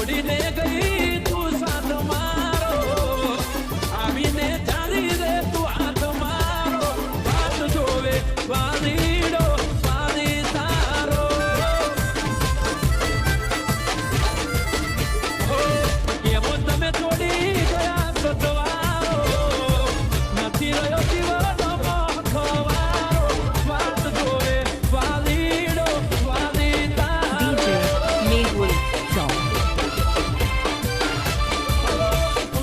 છોડીને ગઈ તું સાથ મારો આવીને જાણી રે તું હાથ મારો વાત જોવે વાલીડો વાલી તારો એવો તમે છોડી ગયા સદવારો નથી રહ્યો જીવનો મોખવારો વાત જોવે વાલીડો વાલી તારો Mehul Song.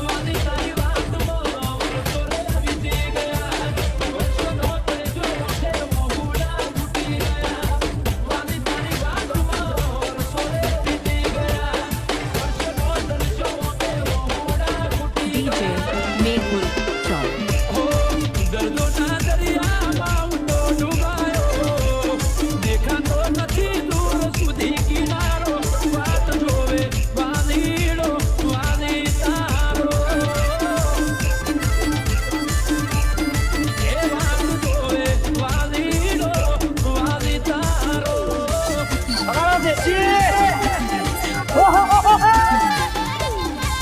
વાલી તારી વાત બોલો વર્ષો વીતી ગયા વર્ષો નોતરે જોયો છે મોહુડા ફૂટી ગયા વાલી તારી વાત બોલો વર્ષો વીતી ગયા વર્ષો નોતરે જોયો છે મોહુડા ફૂટી DJ Mehul Song. દર્દોના દરિયામાં ઊંડો ડૂબાયો દેખાતો નથી દૂર સુધી કિનારો વાત જોવે વાલીડો વાલી તારો એ વાત જોવે વાલીડો વાલી તારો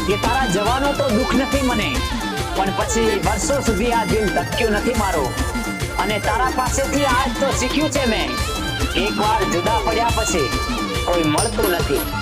કે તારા જવાનો તો દુઃખ નથી મને પણ પછી વર્ષો સુધી આ દિલ ધબક્યું નથી મારું અને તારા પાસેથી આજ તો શીખ્યું છે મેં એકવાર જુદા પડ્યા પછી કોઈ મળતું નથી